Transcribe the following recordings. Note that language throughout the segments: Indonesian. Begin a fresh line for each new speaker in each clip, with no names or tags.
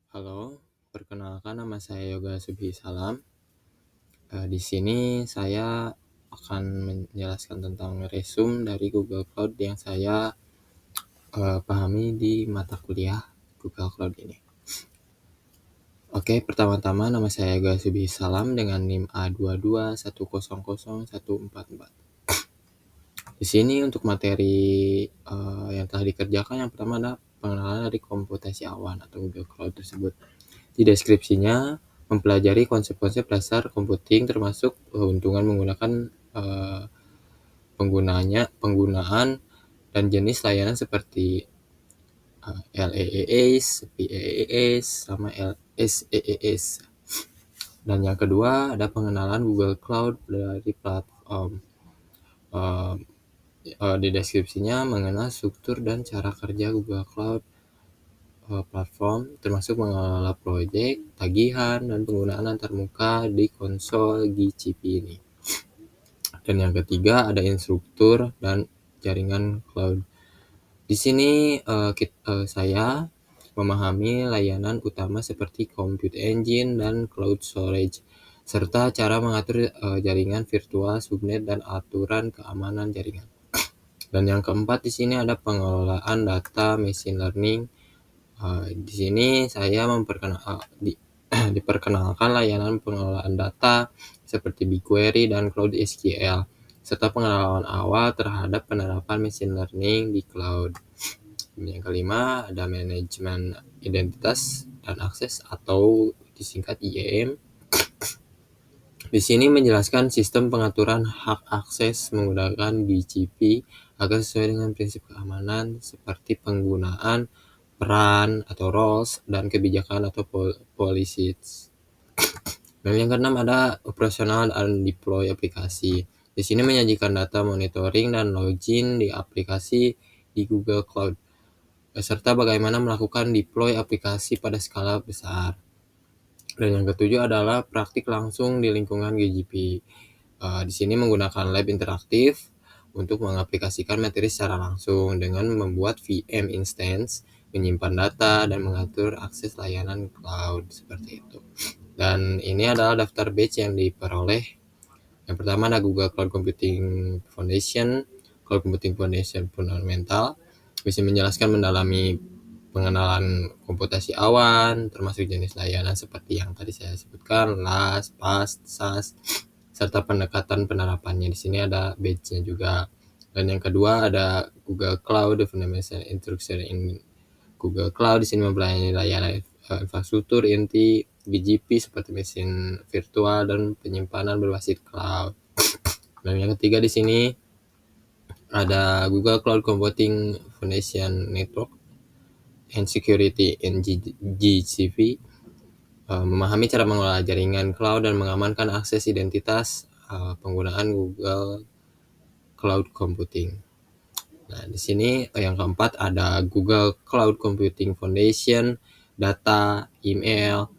Halo, perkenalkan nama saya Yoga Subhi Salam. Di sini saya akan menjelaskan tentang resume dari Google Cloud yang saya pahami di mata kuliah Google Cloud ini. Oke, pertama-tama nama saya Yoga Subhi Salam dengan NIM A221000144. Di sini untuk materi yang telah dikerjakan, yang pertama adalah pengenalan dari komputasi awan atau Google Cloud tersebut. Di deskripsinya mempelajari konsep-konsep dasar computing termasuk keuntungan menggunakan penggunaan dan jenis layanan seperti LEES, PEES, sama LSEES. Dan yang kedua ada pengenalan Google Cloud dari platform. Di deskripsinya mengenal struktur dan cara kerja Google Cloud platform, termasuk mengelola proyek, tagihan, dan penggunaan antarmuka di konsol GCP ini. Dan yang ketiga ada instruktur dan jaringan cloud. Di sini saya memahami layanan utama seperti Compute Engine dan Cloud Storage, serta cara mengatur jaringan virtual, subnet, dan aturan keamanan jaringan. Dan yang keempat di sini ada pengelolaan data machine learning. Di sini saya diperkenalkan layanan pengelolaan data seperti BigQuery dan Cloud SQL, serta pengalaman awal terhadap penerapan machine learning di cloud. Yang kelima ada manajemen identitas dan akses atau disingkat IAM. Di sini menjelaskan sistem pengaturan hak akses menggunakan GCP agar sesuai dengan prinsip keamanan seperti penggunaan peran atau roles dan kebijakan atau policies. Dan yang keenam ada operasional dan deploy aplikasi. Di sini menyajikan data monitoring dan login di aplikasi di Google Cloud, serta bagaimana melakukan deploy aplikasi pada skala besar. Dan yang ketujuh adalah praktik langsung di lingkungan GCP. Di sini menggunakan lab interaktif untuk mengaplikasikan materi secara langsung dengan membuat VM instance, menyimpan data, dan mengatur akses layanan cloud seperti itu. Dan ini adalah daftar batch yang diperoleh. Yang pertama ada Google Cloud Computing Foundation, Cloud Computing Foundation Fundamental, bisa menjelaskan mendalami pengenalan komputasi awan, termasuk jenis layanan seperti yang tadi saya sebutkan, LAS, PAS, SAS, serta pendekatan penerapannya. Di sini ada batch-nya juga. Dan yang kedua ada Google Cloud Fundamental Instruction in Google Cloud. Di sini mempelajari layanan infrastruktur inti BGP seperti mesin virtual dan penyimpanan berbasis cloud. Dan yang ketiga di sini ada Google Cloud Computing Foundation Network and Security in GCP, memahami cara mengelola jaringan cloud dan mengamankan akses identitas penggunaan Google Cloud Computing. Nah, di sini yang keempat ada Google Cloud Computing Foundation, data, email,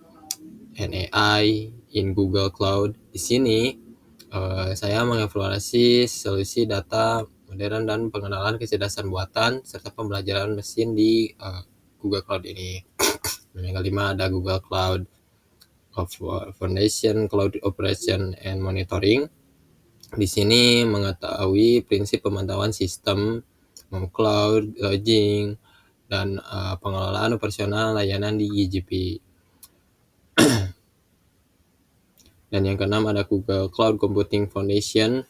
and AI in Google Cloud. Di sini saya mengevaluasi solusi data modern dan pengenalan kecerdasan buatan serta pembelajaran mesin di Google Cloud ini. Dan yang kelima ada Google Cloud Foundation, Cloud Operation and Monitoring. Di sini mengetahui prinsip pemantauan sistem, cloud, logging, dan pengelolaan operasional layanan di GCP. Dan yang keenam ada Google Cloud Computing Foundation,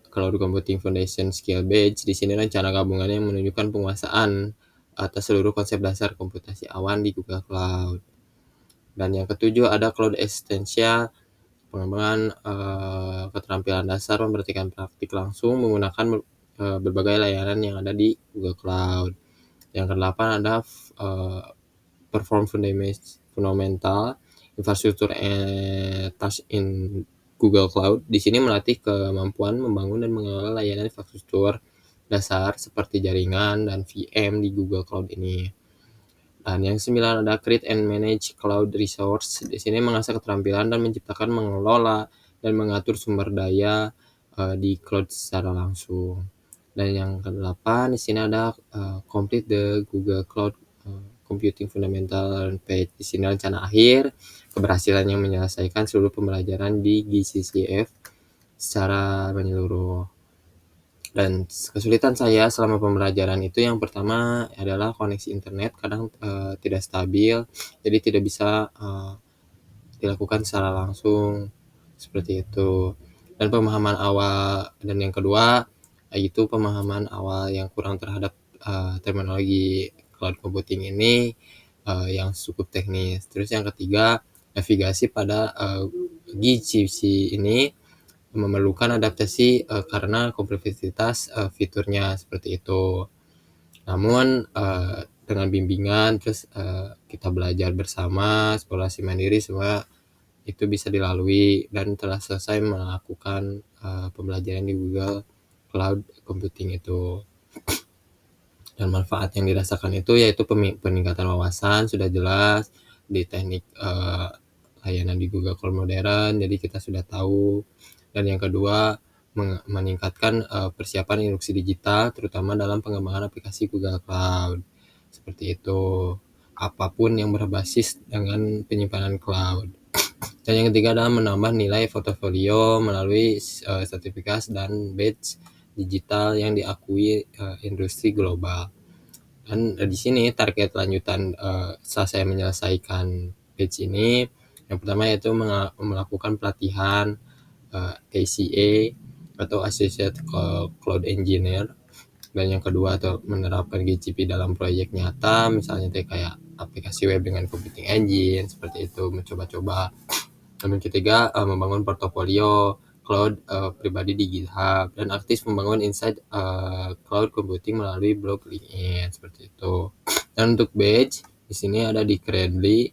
Cloud Computing Foundation Skill Badge. Di sini rencana gabungannya menunjukkan penguasaan atas seluruh konsep dasar komputasi awan di Google Cloud. Dan yang ketujuh ada Cloud Essential, pengembangan keterampilan dasar memperhatikan praktik langsung menggunakan berbagai layanan yang ada di Google Cloud. Yang kedelapan ada Perform Fundamental Infrastructure and Task in Google Cloud. Di sini melatih kemampuan membangun dan mengelola layanan infrastruktur dasar seperti jaringan dan VM di Google Cloud ini. Dan yang sembilan ada Create and Manage Cloud Resource. Di sini mengasah keterampilan dan menciptakan, mengelola, dan mengatur sumber daya di cloud secara langsung. Dan yang ke-8 di sini ada Complete the Google Cloud Computing Fundamental Page. Di sini rencana akhir, keberhasilan yang menyelesaikan seluruh pembelajaran di GCCF secara menyeluruh. Dan kesulitan saya selama pembelajaran itu yang pertama adalah koneksi internet kadang tidak stabil, jadi tidak bisa dilakukan secara langsung seperti itu. Dan pemahaman awal, dan yang kedua yaitu pemahaman awal yang kurang terhadap terminologi cloud computing ini yang cukup teknis. Terus yang ketiga, navigasi pada GCC ini memerlukan adaptasi karena kompleksitas fiturnya seperti itu. Namun dengan bimbingan terus kita belajar bersama, eksplorasi mandiri, semua itu bisa dilalui dan telah selesai melakukan pembelajaran di Google Cloud Computing itu. Dan manfaat yang dirasakan itu yaitu peningkatan wawasan sudah jelas di teknik layanan di Google Cloud modern, jadi kita sudah tahu. Dan yang kedua, meningkatkan persiapan induksi digital terutama dalam pengembangan aplikasi Google Cloud seperti itu, apapun yang berbasis dengan penyimpanan cloud. Dan yang ketiga adalah menambah nilai portofolio melalui sertifikasi dan badge digital yang diakui industri global. Dan di sini target lanjutan setelah saya menyelesaikan badge ini, yang pertama yaitu melakukan pelatihan ACA atau Associate Cloud Engineer, dan yang kedua atau menerapkan GCP dalam proyek nyata, misalnya kayak aplikasi web dengan computing engine seperti itu, mencoba-coba. Dan yang ketiga membangun portofolio cloud pribadi di GitHub dan aktif membangun insight cloud computing melalui blog LinkedIn seperti itu. Dan untuk badge di sini ada di Credly,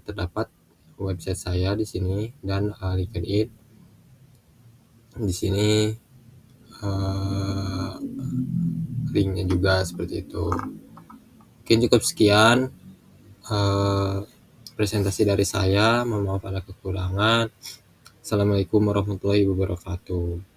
terdapat website saya di sini dan LinkedIn. Di sini linknya juga seperti itu. Mungkin cukup sekian presentasi dari saya. Mohon maaf ada kekurangan. Assalamualaikum warahmatullahi wabarakatuh.